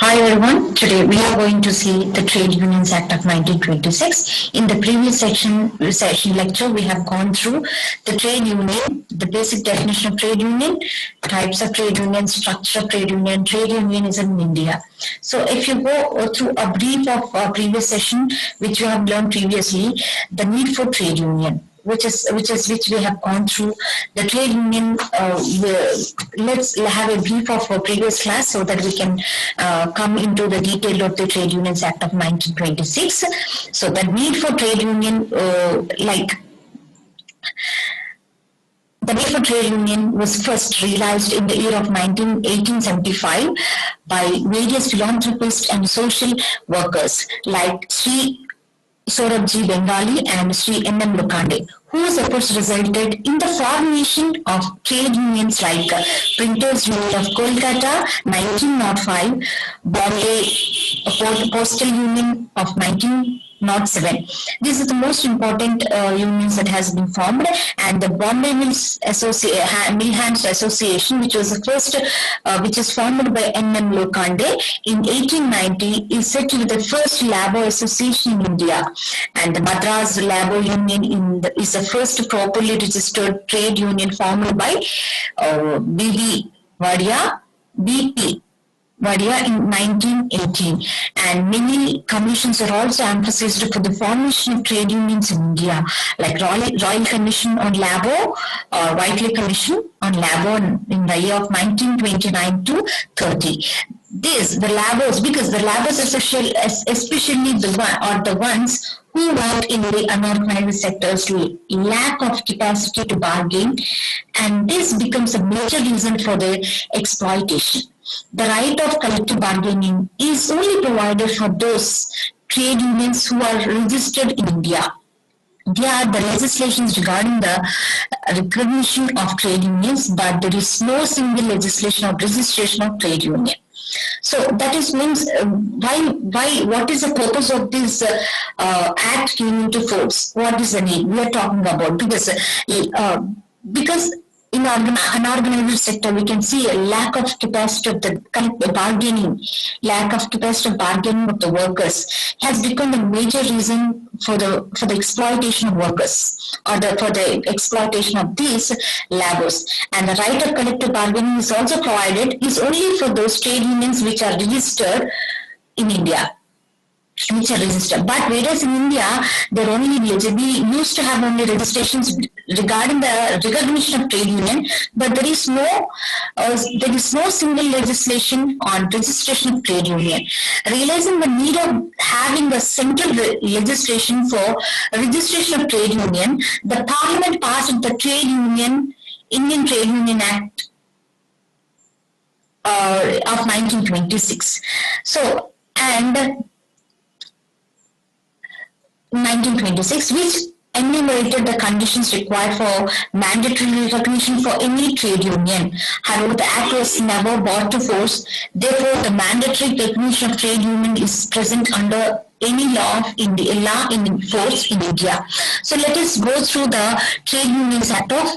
Hi everyone, today we are going to see the Trade Unions Act of 1926. In the previous session lecture, we have gone through the trade union, the basic definition of trade union, types of trade union, structure of trade unionism in India. So if you go through a brief of our previous session, which you have learned previously, the need for trade union, which we have gone through the trade union. Let's have a brief of our previous class so that we can come into the detail of the Trade Unions Act of 1926. So the need for trade union, the need for trade union was first realized in the year of 1875 by various philanthropists and social workers like Sri Sorabji Bengali and Sri N.M. Lokande, whose efforts resulted in the formation of trade unions like Printers Union of Kolkata 1905, Bombay Postal Union of 1907. This is the most important unions that has been formed, and the Bombay Mill Hands Association, which was the first, which is formed by N.M. Lokande in 1890, is said to be the first labor association in India, and the Madras Labor Union is the first properly registered trade union formed by B.D. B.P. Vadia in 1918, and many commissions are also emphasized for the formation of trade unions in India, like Royal Commission on Labor or Whiteley Commission on Labor in the year of 1929 to 30. The laborers, because the laborers especially the ones who work in the unorganized sectors lack of capacity to bargain, and this becomes a major reason for the exploitation. The right of collective bargaining is only provided for those trade unions who are registered in India. There are the legislations regarding the recognition of trade unions, but there is no single legislation of registration of trade union. So that is means what is the purpose of this act came into force? What is the need we are talking about? Because in unorganized sector, we can see a lack of capacity of the bargaining, of the workers has become a major reason for the exploitation of workers or for the exploitation of these laborers. And the right of collective bargaining is also provided is only for those trade unions which are registered in India. But whereas in India, we used to have only registrations regarding the recognition of trade union, but there is no single legislation on registration of trade union. Realizing the need of having a central legislation for registration of trade union, the Parliament passed the Indian Trade Union Act of 1926. So, and 1926, which enumerated the conditions required for mandatory recognition for any trade union. However, the act was never brought to force. Therefore, the mandatory recognition of trade union is present under any law in force in India. So let us go through the Trade Unions Act of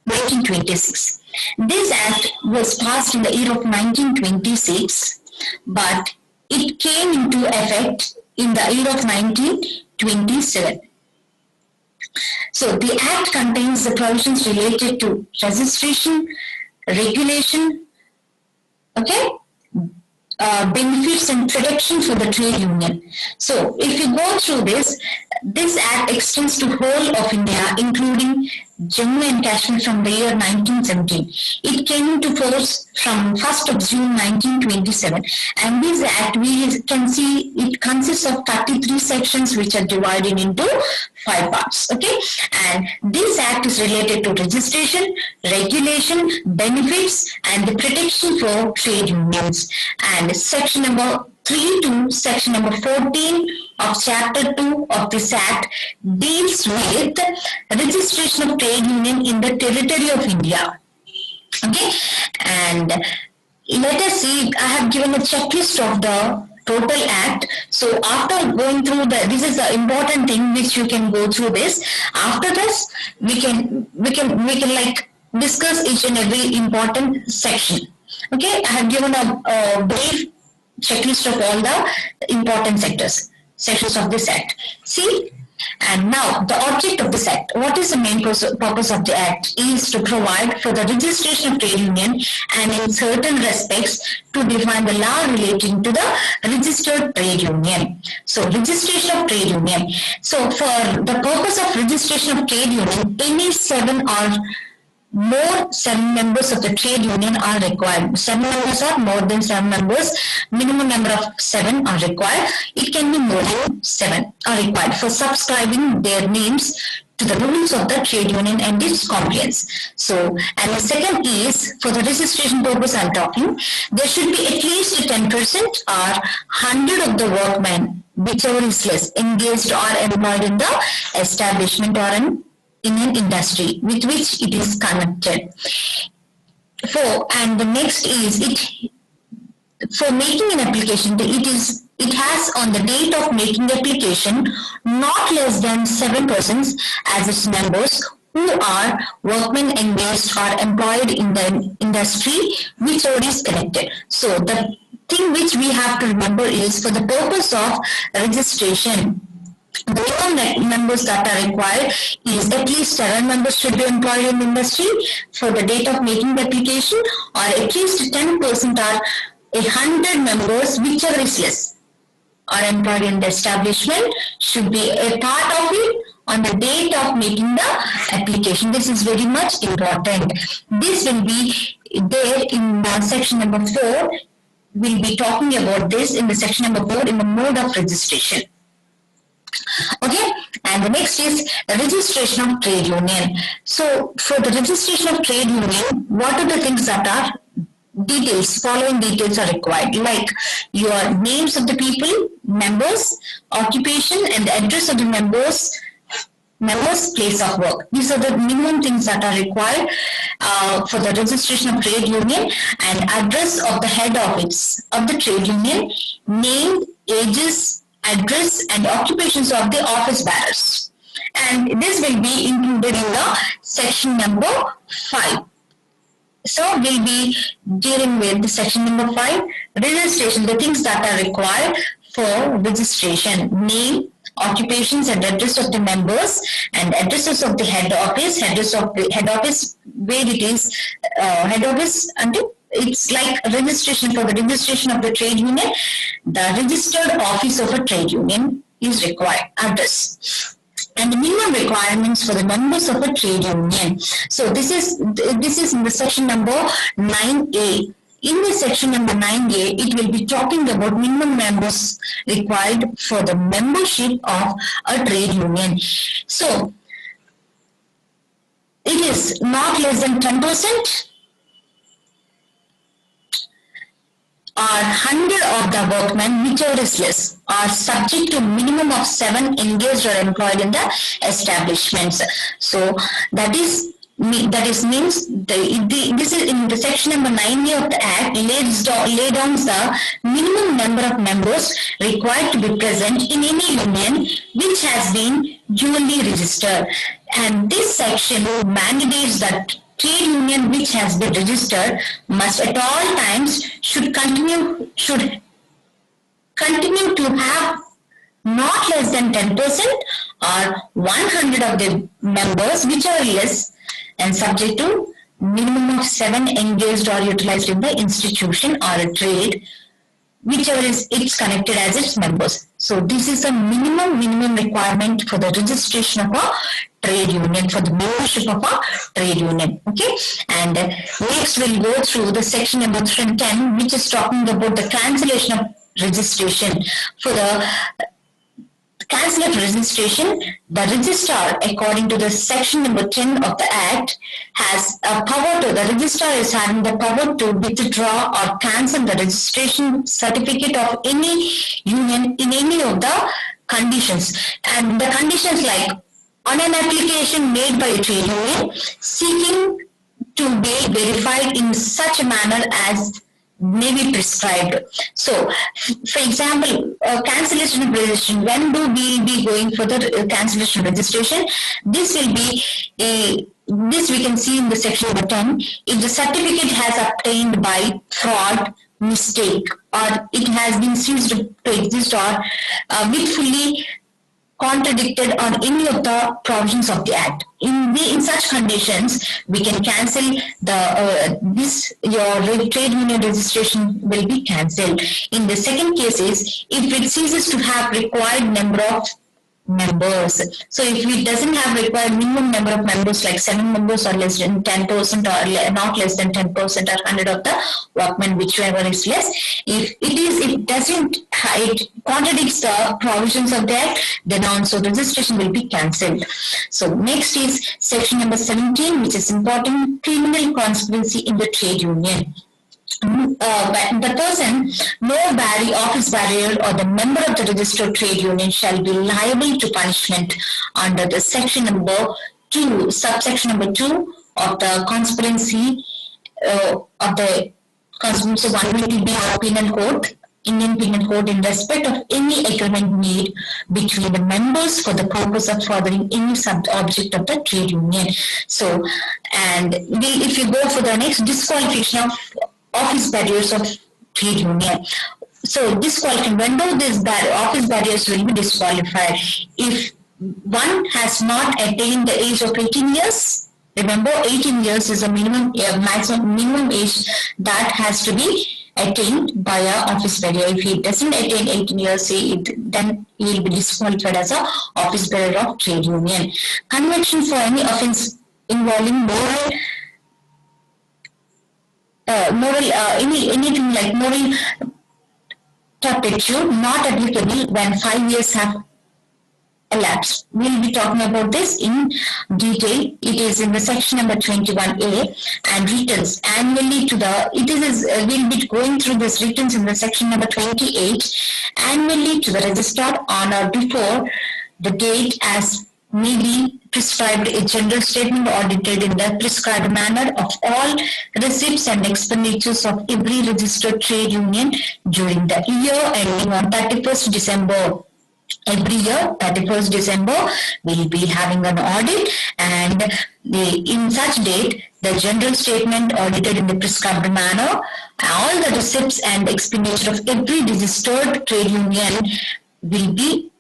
1926. This act was passed in the year of 1926, but it came into effect in the year of 1927. So the Act contains the provisions related to registration, regulation, benefits and protection for the trade union. So if you go through this Act extends to whole of India, including Jammu and Kashmir from the year 1917. It came into force from 1st of June 1927, and this Act, we can see it consists of 33 sections which are divided into 5 parts. And this Act is related to registration, regulation, benefits and the protection for trade unions. And section number 3 to section number 14 of chapter 2 of this Act deals with registration of trade union in the territory of India. And let us see, I have given a checklist of the total act. So after going through this is the important thing which you can go through this. After this, we can like discuss each and every important section. Okay, I have given a brief checklist of all the important sections of this act. See, and now the object of this act. What is the main purpose of the act? Is to provide for the registration of trade union and in certain respects to define the law relating to the registered trade union. So registration of trade union. So for the purpose of registration of trade union, any 7 or more 7 members of the trade union are required. 7 members or more than 7 members, minimum number of 7 are required. It can be more than 7 are required for subscribing their names to the rules of the trade union and its compliance. So, and the second is, for the registration purpose I'm talking, there should be at least 10% or 100 of the workmen, whichever is less, engaged or employed in the establishment or in an industry with which it is connected. And the next is it for making an application. It has on the date of making the application not less than 7 persons as its members who are workmen engaged or employed in the industry whichever is connected. So the thing which we have to remember is, for the purpose of registration, the minimum members that are required is at least 7 members should be employed in the industry for the date of making the application, or at least 10% or 100 members, whichever is less, are employed in the establishment should be a part of it on the date of making the application. This is very much important. This will be there in section number 4. We'll be talking about this in the section number 4 in the mode of registration. Okay, and the next is registration of trade union. So for the registration of trade union, what are the things that are following details are required, like your names of the people, members, occupation, and the address of the members, place of work. These are the minimum things that are required for the registration of trade union, and address of the head office of the trade union, name, ages, address, and occupations of the office bearers. And this will be included in the section number 5. So we'll be dealing with the section number 5, registration, the things that are required for registration: name, occupations, and address of the members, and addresses of the head office, where it is head office, and it's like registration. For the registration of the trade union, the registered office of a trade union is required, address, and the minimum requirements for the members of a trade union. So this is in the section number 9A. In the section number 9A, it will be talking about minimum members required for the membership of a trade union. So it is not less than 10% or 100 of the workmen, whichever is less, are subject to minimum of 7 engaged or employed in the establishments. So means this is in the section number 9A of the Act lay down the minimum number of members required to be present in any union which has been duly registered, and this section mandates that trade union which has been registered must at all times should continue to have not less than 10% or 100 of the members which are less, and subject to minimum of 7 engaged or utilized in the institution or a trade, whichever is it's connected as its members. So this is a minimum requirement for the registration of a trade union, for the membership of a trade union. Okay, and next we'll go through the section number 10, which is talking about the cancellation of registration. For the cancel of registration, the registrar, according to the section number 10 of the Act, has a power to, the registrar is having the power to withdraw or cancel the registration certificate of any union in any of the conditions. And the conditions like on an application made by a trade union seeking to be verified in such a manner as may be prescribed. So, for example, cancellation of registration. When do we be going for the cancellation of registration? This will be this we can see in the section number 10. If the certificate has obtained by fraud, mistake, or it has been ceased to exist, or willfully contradicted on any of the provisions of the act. In such conditions, we can cancel your trade union registration will be cancelled. In the second case is if it ceases to have required number of members. So if it doesn't have required minimum number of members like 7 members or less than 10% or not less than 10% or 100 of the workmen, whichever is less, if it contradicts the provisions of that, then also registration will be cancelled. So next is section number 17, which is important, criminal conspiracy in the trade union. The person, no office barrier or the member of the registered trade union shall be liable to punishment under the section number 2, subsection number 2 of the conspiracy of the Constitution 120B of Penal Code, Indian Penal Code, in respect of any agreement made between the members for the purpose of furthering any sub-object of the trade union. So, and if you go for the next, disqualification of office barriers of trade union. So disqualification, when do these office barriers will be disqualified? If one has not attained the age of 18 years, remember 18 years is a maximum minimum age that has to be attained by an office barrier. If he doesn't attain 18 years, then he will be disqualified as an office barrier of trade union. Conviction for any offence involving anything like moral turpitude not applicable when 5 years have elapsed. We'll be talking about this in detail. It is in the section number 21A, and returns annually to the, we'll be going through this returns in the section number 28, annually to the registrar on or before the date as may be prescribed, a general statement audited in the prescribed manner of all receipts and expenditures of every registered trade union during the year ending on 31st December. Every year, 31st December, we'll be having an audit, and in such date, the general statement audited in the prescribed manner, all the receipts and expenditure of every registered trade union will be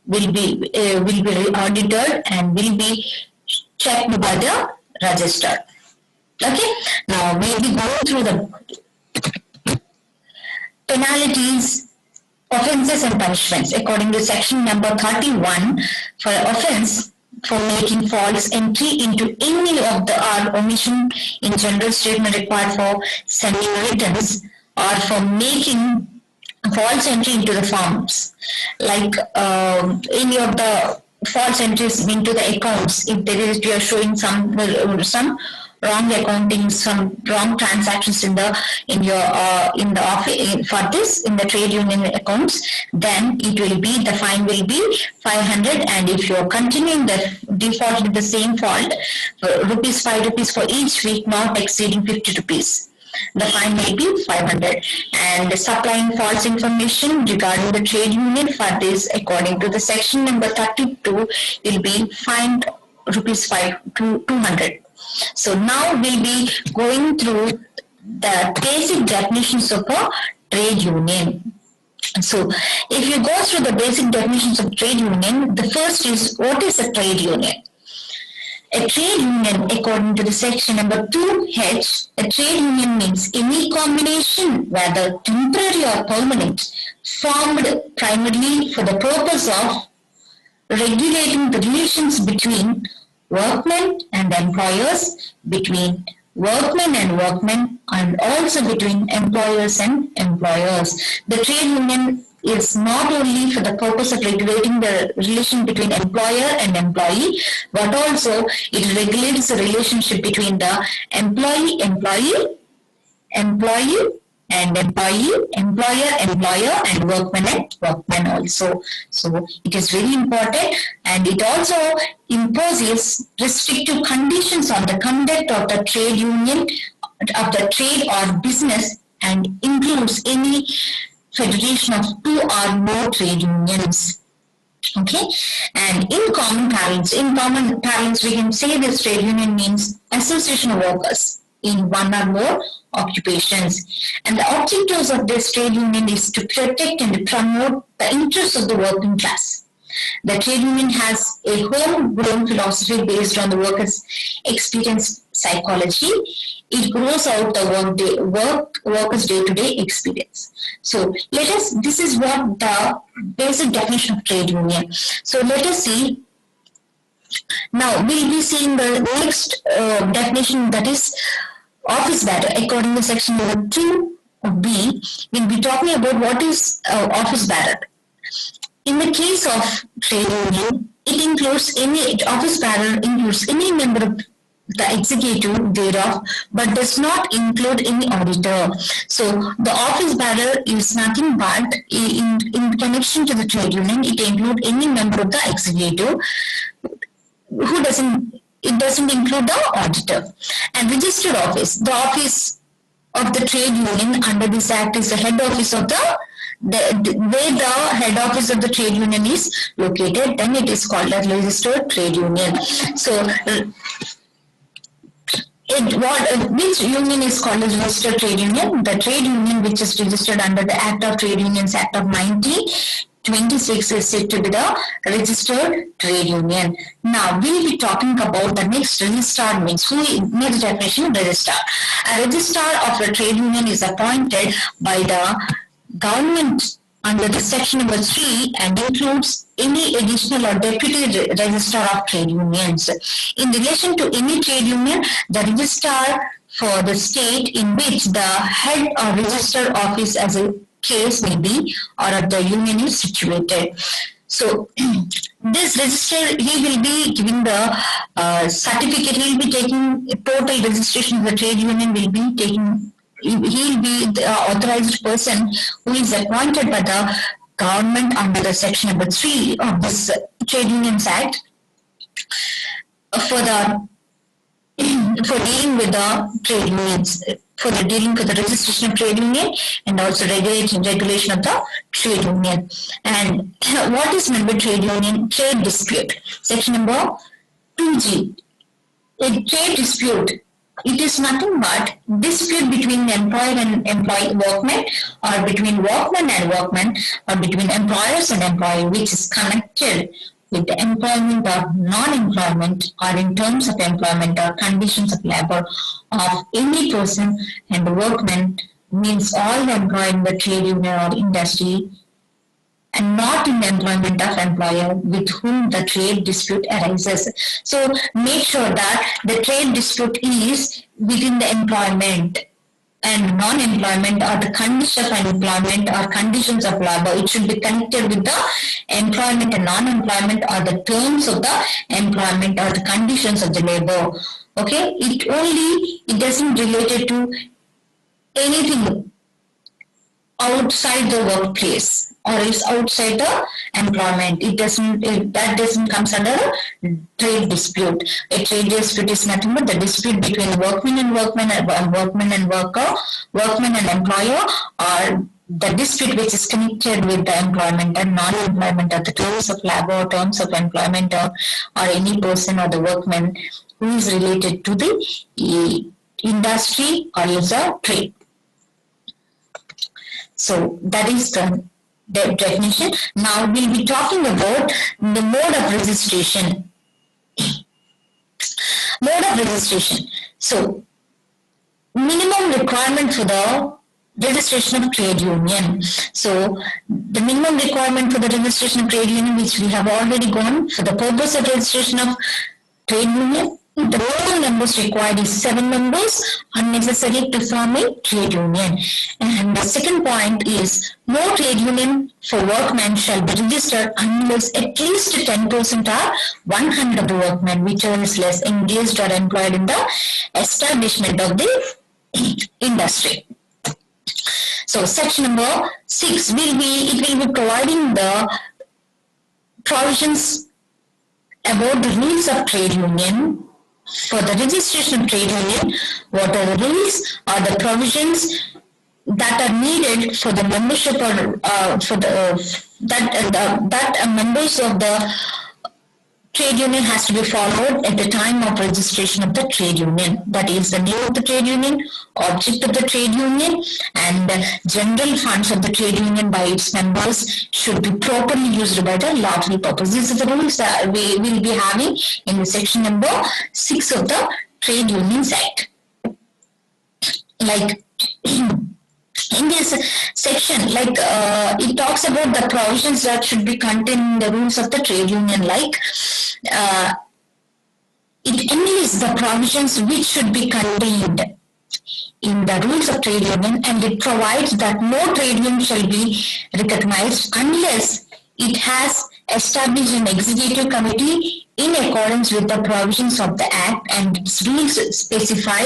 audited and will be checked by the registrar. Okay, now we'll be going through the penalties, offences and punishments according to section number 31. For offence for making false entry into any of the omission in general statement required for sending returns, or for making false entry into the forms, like any of the false entries into the accounts. If there is, you are showing some wrong accounting, some wrong transactions in the office for this in the trade union accounts, then it will be, the fine will be 500, and if you are continuing the default with the same fault, rupees 5 rupees for each week, not exceeding 50 rupees. The fine may be 500. And supplying false information regarding the trade union, for this, according to the section number 32, will be fined rupees 5 to 200. So now we'll be going through the basic definitions of a trade union. So if you go through the basic definitions of trade union, the first is, what is a trade union? A trade union, according to the section number 2H, a trade union means any combination, whether temporary or permanent, formed primarily for the purpose of regulating the relations between workmen and employers, between workmen and workmen, and also between employers and employers. The trade union is not only for the purpose of regulating the relation between employer and employee, but also it regulates the relationship between the employee, employer, employer, and workmen also. So it is very important, and it also imposes restrictive conditions on the conduct of the trade union, of the trade or business, and includes any federation of 2 or more trade unions. Okay, and in common parlance, we can say this trade union means association of workers in one or more occupations. And the objectives of this trade union is to protect and promote the interests of the working class. The trade union has a homegrown philosophy based on the workers' experience psychology. It grows out the workers' day-to-day experience. So this is what the basic definition of trade union. So let us see. Now we'll be seeing the next definition, that is office bearer. According to section number 2B, we'll be talking about what is office bearer. In the case of trade union, office bearer includes any member of the executive thereof, but does not include any auditor. So the office bearer is nothing but in connection to the trade union, it includes any member of the executive it doesn't include the auditor. And registered office, the office of the trade union under this act is the head office of where the head office of the trade union is located, then it is called a registered trade union. So which union is called as registered trade union? The trade union which is registered under the Act of Trade Unions Act of 1926 is said to be the registered trade union. Now we'll be talking about the next. Registrar means who made the definition of registrar. A registrar of a trade union is appointed by the government under the section number 3 and includes any additional or deputy registrar of trade unions. In relation to any trade union, the registrar for the state in which the head or register office as a case may be or of the union is situated. So this register, he will be giving the certificate, he will be taking total registration of the trade union, will be taking, he will be the authorized person who is appointed by the government under the section number 3 of this Trade Unions Act for dealing with the trade unions, for the dealing with the registration of trade union and also regulation of the trade union. And what is meant by trade union? Trade dispute. Section number 2G. A trade dispute, it is nothing but dispute between employer and employee, workmen, or between workmen and workmen, or between employers and employee, which is connected with the employment or non-employment, or in terms of employment or conditions of labor of any person, and the workmen means all employed in the trade union or industry and not in the employment of employer with whom the trade dispute arises. So make sure that the trade dispute is within the employment and non-employment or the conditions of employment or conditions of labor. It should be connected with the employment and non-employment or the terms of the employment or the conditions of the labor. Okay, it doesn't relate it to anything outside the workplace or is outside the employment. That doesn't come under a trade dispute. A trade dispute is nothing but the dispute between workman and workman, and workman and worker, workman and employer, or the dispute which is connected with the employment and non-employment or the terms of labor, terms of employment, or any person or the workman who is related to the industry or is a trade. So that is the definition. Now we'll be talking about the mode of registration. Mode of registration. So minimum requirement for the registration of trade union. So the minimum requirement for the registration of trade union, which we have already gone, for the purpose of registration of trade union, the total numbers required is 7 members unnecessary to form a trade union. And the second point is no trade union for workmen shall be registered unless at least 10% or 100 of the workmen, whichever is less, engaged or employed in the establishment of the industry. So section number 6 will be providing the provisions about the rules of trade union. For the registration of trade union, what are the rules or the provisions that are needed for the membership or for the that members of the trade union has to be followed at the time of registration of the trade union. That is the name of the trade union, object of the trade union, and the general funds of the trade union by its members should be properly used by the lawful purpose. These are the rules that we will be having in the section number 6 of the Trade Unions Act. Like in this section, it talks about the provisions that should be contained in the rules of the trade union, it enlists the provisions which should be contained in the rules of trade union, and it provides that no trade union shall be recognized unless it has established an executive committee in accordance with the provisions of the act, and its rules specify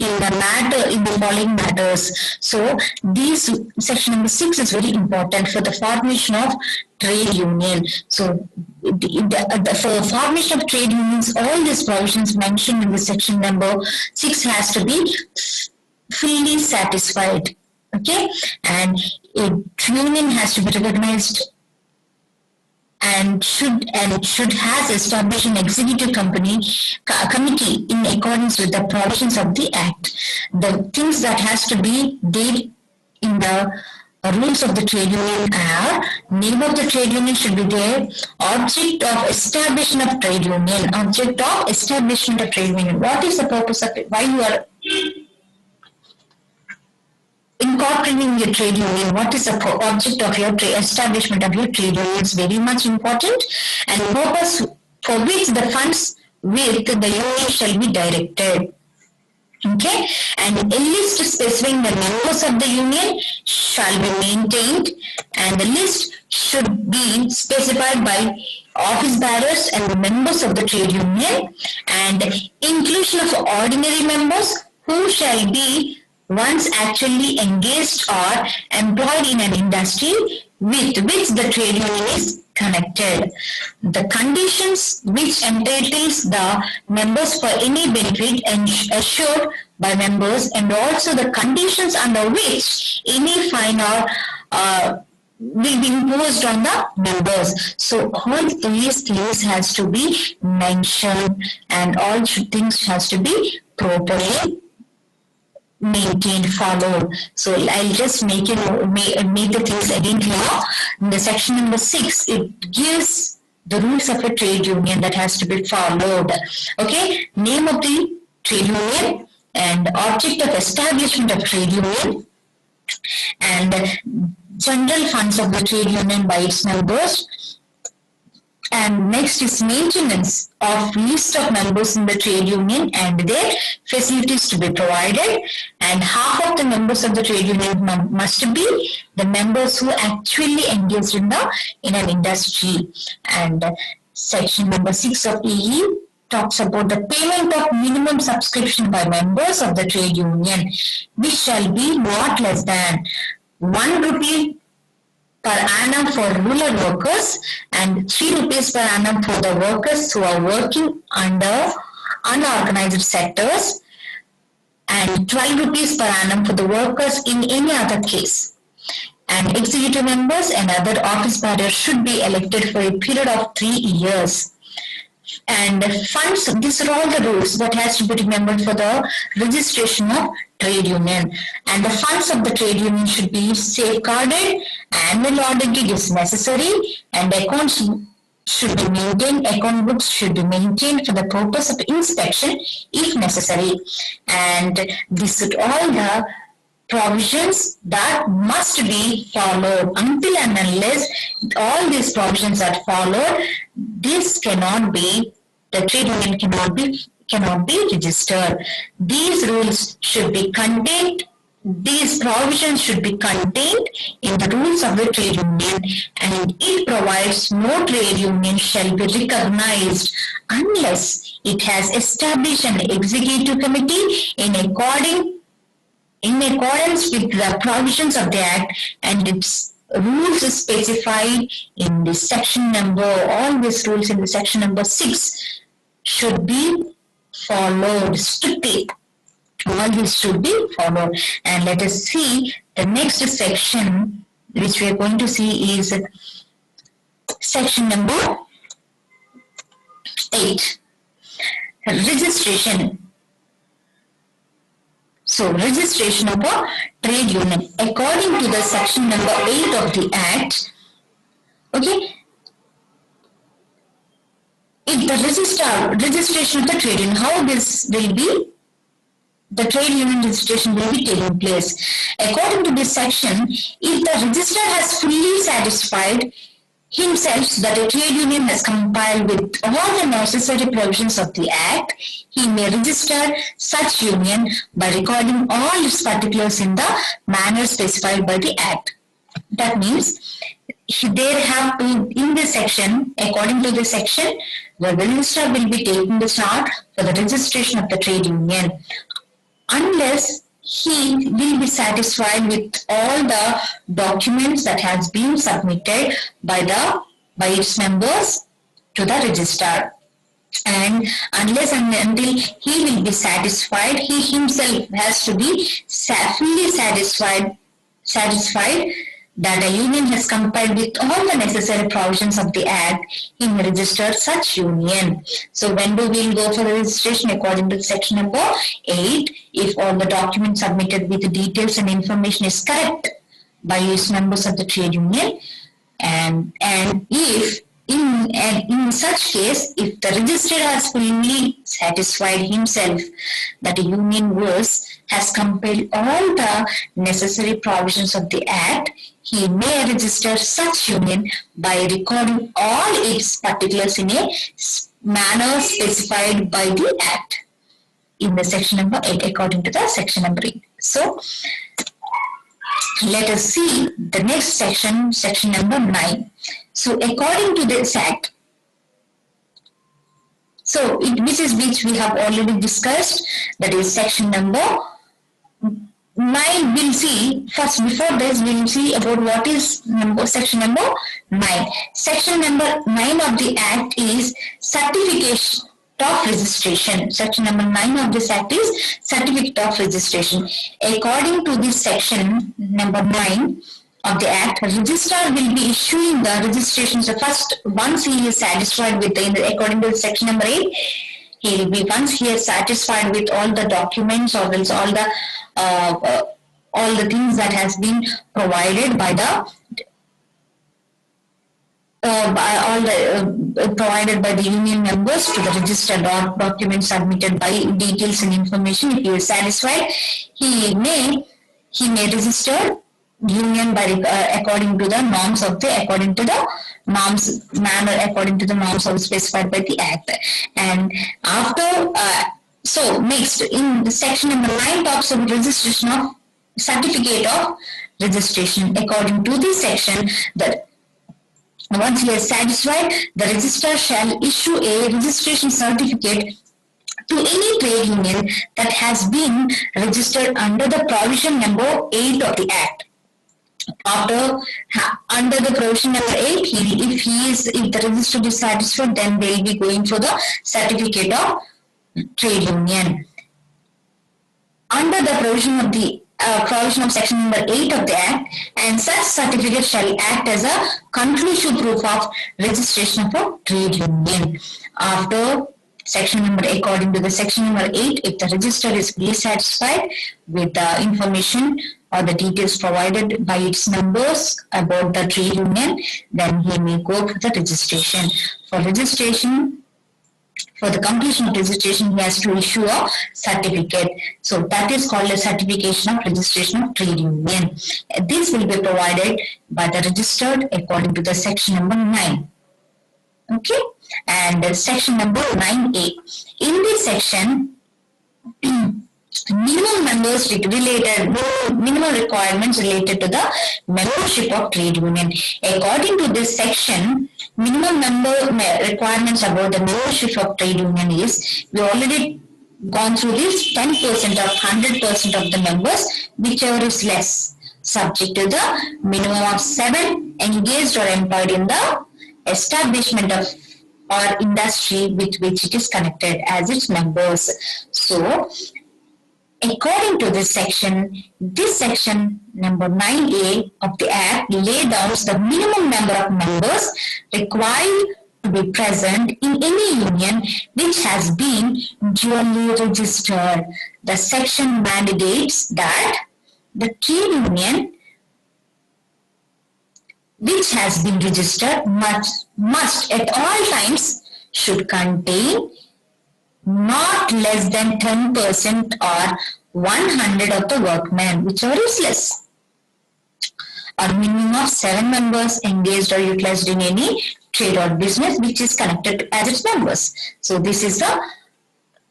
in the following matters. So this section number 6 is very important for the formation of trade union. So for formation of trade unions, all these provisions mentioned in the section number 6 has to be fully satisfied. Okay, and a union has to be recognized and should has established an executive committee in accordance with the provisions of the act. The things that has to be there in the rules of the trade union are: name of the trade union should be there, object of establishment of trade union, object of establishment of trade union. What is the purpose of it? Why you are incorporating your trade union? What is the object of your establishment of your trade union is very much important, and purpose for which the funds with the union shall be directed. Okay, and a list specifying the members of the union shall be maintained, and the list should be specified by office bearers and the members of the trade union, and inclusion of ordinary members who shall be once actually engaged or employed in an industry with which the trade union is connected. The conditions which entitles the members for any benefit assured by members, and also the conditions under which any fine or will be imposed on the members. So all these things has to be mentioned, and all things has to be properly maintained, followed. So I'll just make the things again clear. In the section number 6, it gives the rules of a trade union that has to be followed. Okay, name of the trade union and object of establishment of trade union, and general funds of the trade union by its members. And next is maintenance of list of members in the trade union and their facilities to be provided. And half of the members of the trade union must be the members who actually engaged in an industry. And section number 6 of EE talks about the payment of minimum subscription by members of the trade union, which shall be not less than 1 rupee per annum for rural workers and 3 rupees per annum for the workers who are working under unorganized sectors, and 12 rupees per annum for the workers in any other case. And executive members and other office bearers should be elected for a period of 3 years. And funds, these are all the rules that has to be remembered for the registration of trade union. And the funds of the trade union should be safeguarded, annual auditing is necessary, and accounts should be maintained, account books should be maintained for the purpose of inspection if necessary. And these are all the provisions that must be followed. Until and unless all these provisions are followed, this cannot be, the trade union cannot be registered. These rules should be contained, these provisions should be contained in the rules of the trade union, and it provides no trade union shall be recognized unless it has established an executive committee in accordance with the provisions of the Act, and its rules is specified in the section number, all these rules in the section number 6 should be followed strictly. All this should be followed. And let us see the next section which we are going to see is section number 8. Registration. So, registration of a trade union. According to the section number 8 of the Act, okay, if the registration of the trade union, how this will be, the trade union registration will be taking place. According to this section, if the registrar has fully satisfied himself that a trade union has complied with all the necessary provisions of the Act, he may register such union by recording all its particulars in the manner specified by the Act. That means there have to, in this section, according to this section, the registrar will be taking the start for the registration of the trade union, unless he will be satisfied with all the documents that has been submitted by its members to the registrar. And unless and until he will be satisfied, he himself has to be fully satisfied that a union has complied with all the necessary provisions of the Act, he may register such union. So when we will go for the registration according to section number 8, if all the documents submitted with the details and information is correct by its members of the trade union, and if in such case, if the registrar has fully satisfied himself that a union has compiled all the necessary provisions of the Act, he may register such union by recording all its particulars in a manner specified by the Act in the section number 8 according to the section number 8. So, let us see the next section, section number 9. So, according to this Act, which we have already discussed, that is section number 9. We'll see first. Before this, we'll see about what is section number 9. Section number 9 of the Act is certification of registration. Section number 9 of this Act is certificate of registration. According to this section number 9 of the Act, registrar will be issuing the registration. So first, once he is satisfied with according to section number 8, he will be, once he is satisfied with all the documents or else all the things that has been provided by the union members to the registered documents submitted by details and information. If he is satisfied, he may register union by according to the norms according to the norms specified by the Act. And after next in section number 9 talks about registration of certificate of registration. According to this section, that once he is satisfied, the registrar shall issue a registration certificate to any trade union that has been registered under the provision number 8 of the Act. Under the provision number 8, if the registrar is satisfied, then they will be going for the certificate of trade union. Under the provision of section number 8 of the Act, and such certificate shall act as a conclusive proof of registration of a trade union. After section number, according to the section number 8, if the registrar is fully satisfied with the information or the details provided by its members about the trade union, then he may go for the registration. For the completion of registration, he has to issue a certificate. So that is called a certification of registration of trade union. This will be provided by the registered according to the section number 9. Okay, and section number 9A. In this section, minimum requirements related to the membership of trade union. According to this section, minimum requirements about the membership of trade union is, we already gone through this, 10% or 100% of the members, whichever is less, subject to the minimum of 7 engaged or employed in the establishment of or industry with which it is connected as its members. So, according to this section number 9A of the Act lay down the minimum number of members required to be present in any union which has been duly registered. The section mandates that the trade union which has been registered must at all times should contain not less than 10% or 100 of the workmen, whichever is less. A minimum of 7 members engaged or utilized in any trade or business which is connected as its members. So this is the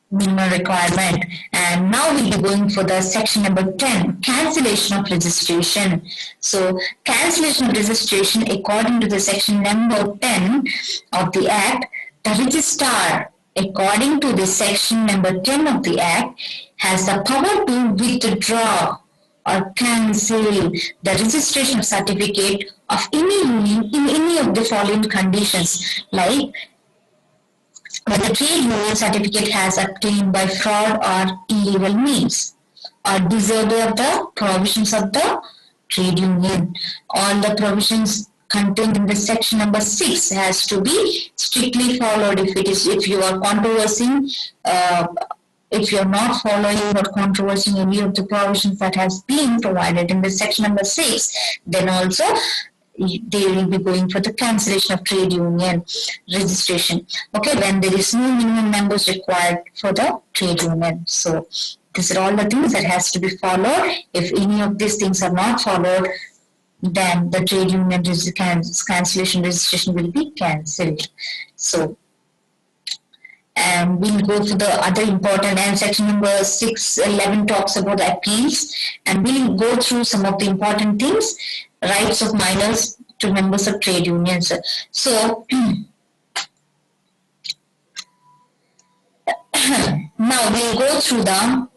minimum requirement. And now we'll be going for the section number 10, cancellation of registration. So cancellation of registration, according to the section number 10 of the Act, the registrar, according to the section number 10 of the Act, has the power to withdraw or cancel the registration certificate of any union in any of the following conditions, like when the trade union certificate has obtained by fraud or illegal means, or disobey of the provisions of the trade union. All the provisions contained in the section number 6 has to be strictly followed. If you are controversing, if you are not following or controversing any of the provisions that has been provided in the section number 6, then also they will be going for the cancellation of trade union registration. Okay, when there is no minimum members required for the trade union. So these are all the things that has to be followed. If any of these things are not followed, then the trade union cancellation registration will be cancelled. So, and we'll go for the other important, and section number 611 talks about the appeals, and we'll go through some of the important things, rights of minors to members of trade unions. So now we'll go through the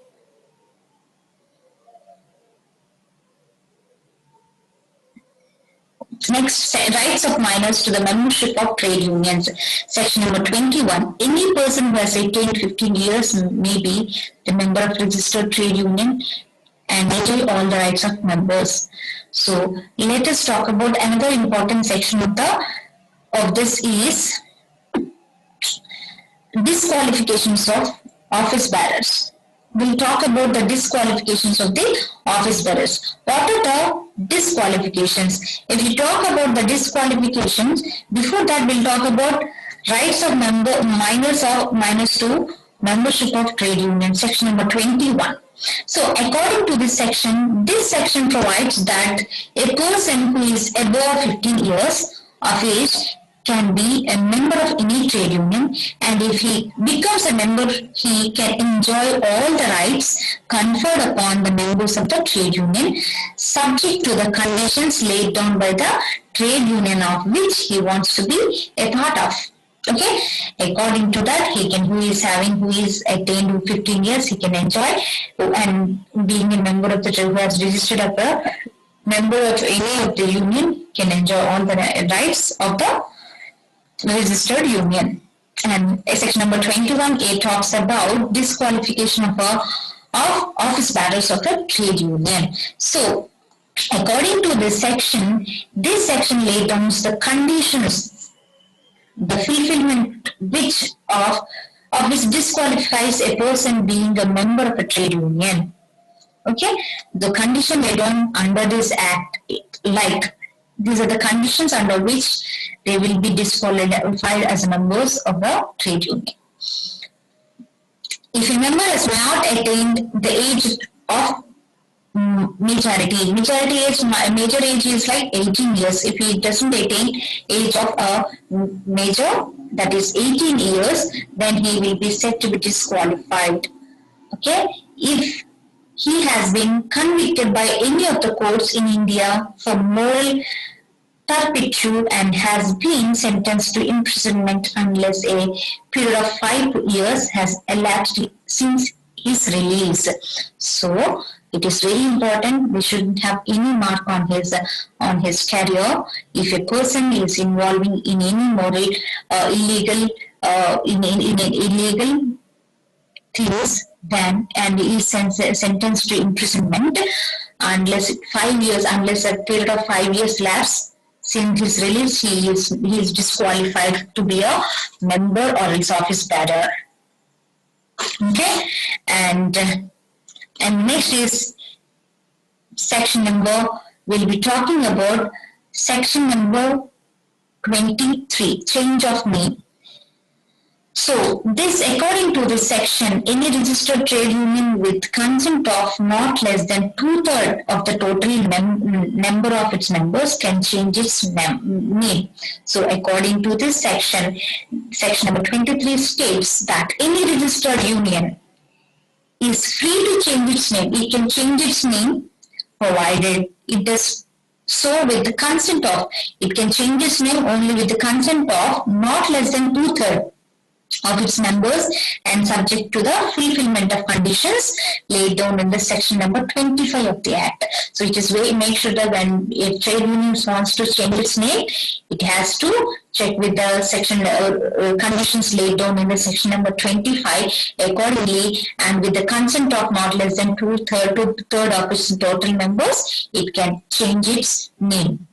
next, rights of minors to the membership of trade unions. Section number 21. Any person who has attained 15 years may be the member of registered trade union and enjoy all the rights of members. So let us talk about another important section of this is disqualifications of office bearers. We'll talk about the disqualifications of the office bearers. What are the disqualifications? If you talk about the disqualifications, before that we'll talk about rights of minors to membership of trade union, section number 21. So according to this section provides that a person who is above 15 years of age can be a member of any trade union, and if he becomes a member, he can enjoy all the rights conferred upon the members of the trade union, subject to the conditions laid down by the trade union of which he wants to be a part of. Okay, according to that, who is attained 15 years, he can enjoy, and being a member of the trade, who has registered as a member of any of the union, can enjoy all the rights of the registered union. And section number 21A talks about disqualification of office bearers of a trade union. So according to this section laid down the conditions, the fulfillment which disqualifies a person being a member of a trade union. Okay, the condition laid down under this act, like these are the conditions under which they will be disqualified as members of the trade union. If a member has not attained the age of majority, major age is like 18 years. If he doesn't attain age of a major, that is 18 years, then he will be said to be disqualified. Okay, if he has been convicted by any of the courts in India for moral turpitude and has been sentenced to imprisonment unless a period of 5 years has elapsed since his release. So it is very important. We shouldn't have any mark on his career. If a person is involving in any moral illegal things, then and is sentenced to imprisonment unless a period of 5 years lapse since his release, he is disqualified to be a member or its office bearer. Okay, and next is section number. We'll be talking about section number 23, change of name. So this, according to this section, any registered trade union with consent of not less than 2/3 of the total number of its members can change its name. So according to this section, section number 23 states that any registered union is free to change its name. It can change its name provided it does so with the consent of, it can change its name only with the consent of not less than 2/3 of its members and subject to the fulfillment of conditions laid down in the section number 25 of the Act. So it is make sure that when a trade union wants to change its name, it has to check with the section conditions laid down in the section number 25 accordingly, and with the consent of not less than 2/3 of its total members, it can change its name.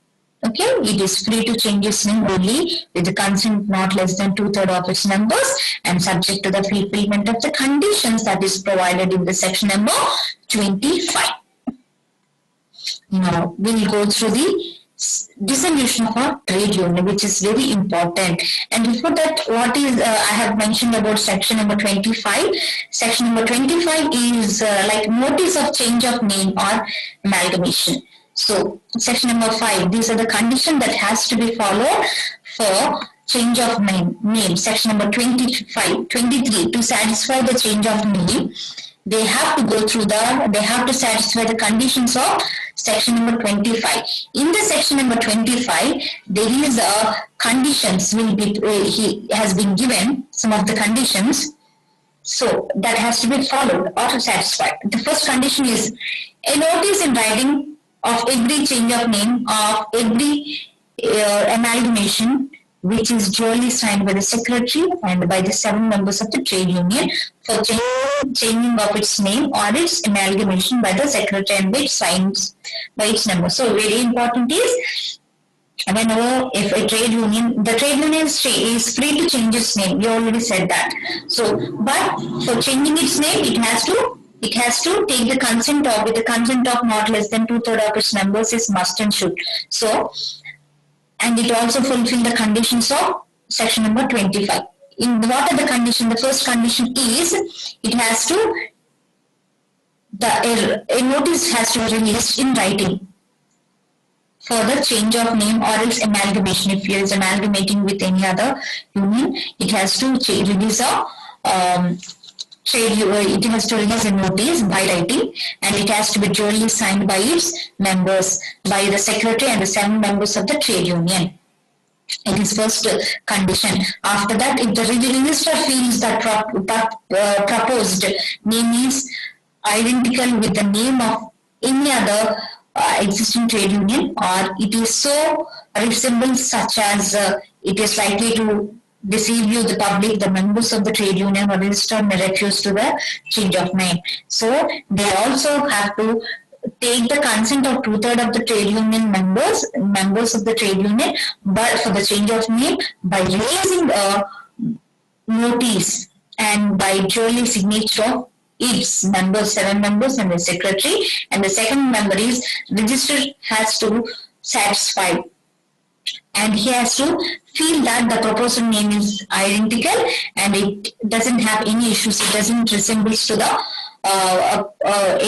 Okay, it is free to change its name only with the consent not less than 2/3 of its members and subject to the fulfillment of the conditions that is provided in the section number 25. Now, we will go through the dissolution of a trade union, which is very important. And before that, I have mentioned about section number 25. Section number 25 is like notice of change of name or amalgamation. So, section number 5, these are the conditions that has to be followed for change of name. Section number 23, to satisfy the change of name, they have to satisfy the conditions of section number 25. In the section number 25, there is a conditions he has been given some of the conditions. So, that has to be followed or satisfied. The first condition is a notice in writing of every change of name, of every amalgamation, which is duly signed by the secretary and by the 7 members of the trade union for changing of its name or its amalgamation by the secretary and which signs by its members. So very important is, whenever if a trade union, the trade union is free to change its name. You already said that. So, but for changing its name, it has to take the consent of, with the consent of not less than 2/3 of its members is must and should. So, and it also fulfill the conditions of section number 25. What are the conditions? The first condition is it has to, a notice has to be released in writing for the change of name or its amalgamation. If it is amalgamating with any other union, it has to release it has to release a notice by writing, and it has to be duly signed by its members, by the secretary and the 7 members of the trade union. It is first condition. After that, if the register feels that proposed name is identical with the name of any other existing trade union, or it is so resembles such as it is likely to deceive you, the public, the members of the trade union or register may refuse to the change of name. So they also have to take the consent of 2/3 of the trade union members of the trade union, but for the change of name by releasing a notice and by duly signature of its members, 7 members and the secretary. And the second member is register has to satisfy, and he has to feel that the proposed name is identical and it doesn't have any issues. It doesn't resembles to the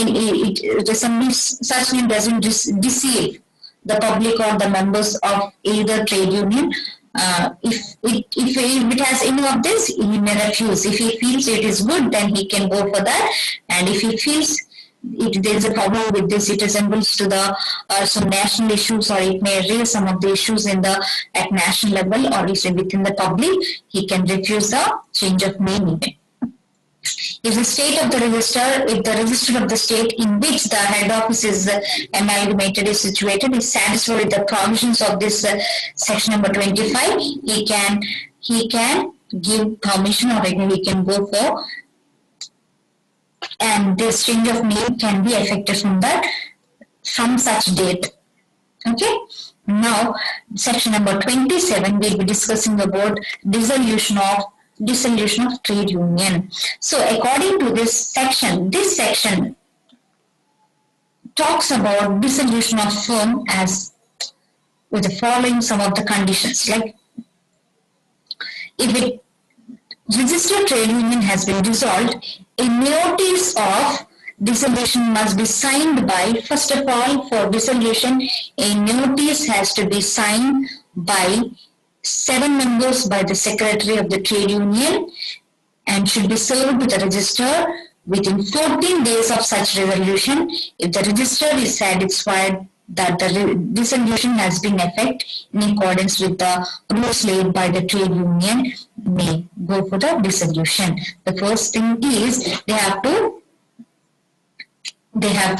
it resembles, such name doesn't deceive the public or the members of either trade union. If it has any of this, he may refuse. If he feels it is good, then he can go for that. And if he feels there is a problem with this, it resembles to the some national issues, or it may raise some of the issues at national level or within the public, he can refuse the change of name. If the state of the register, if the register of the state in which the head office is amalgamated is situated is satisfied with the provisions of this section number 25, he can give permission, or he can go for and this change of name can be effective from such date. Okay. Now, section number 27, we'll be discussing about dissolution of trade union. So, according to this section talks about dissolution of firm as with the following some of the conditions. Like, if a registered trade union has been dissolved, a notice of dissolution must be signed by, first of all, for dissolution, a notice has to be signed by 7 members by the secretary of the trade union and should be served to the registrar within 14 days of such resolution. If the registrar is satisfied that the dissolution has been effected in accordance with the rules laid by the trade union, may go for the dissolution. The first thing is they have to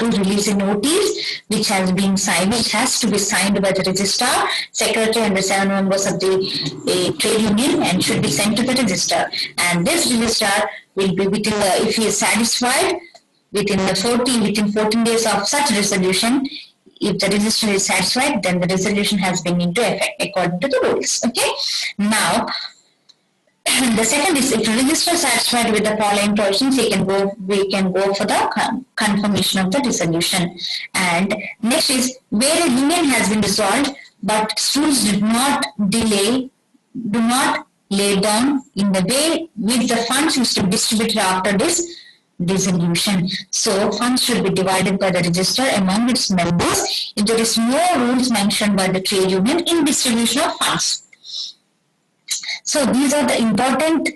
release a notice which has to be signed by the registrar, secretary, and the 7 members of the trade union, and should be sent to the registrar. And this registrar will be if he is satisfied within 14 days of such resolution. If the registrar is satisfied, then the resolution has been into effect according to the rules. Okay. Now, the second is, if the registrar is satisfied with the following provisions, we can go for the confirmation of the dissolution. And next is, where a union has been dissolved, but rules do not lay down in the way which the funds used to be distributed after this dissolution. So funds should be divided by the registrar among its members if there is no rules mentioned by the trade union in distribution of funds. So these are the important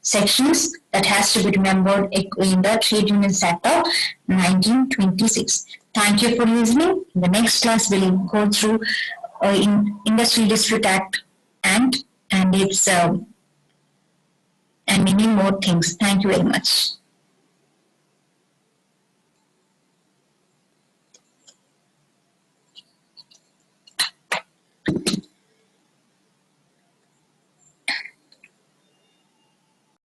sections that has to be remembered in the Trade Unions Act of 1926. Thank you for listening. In the next class, we'll go through in Industrial Dispute Act and its and many more things. Thank you very much.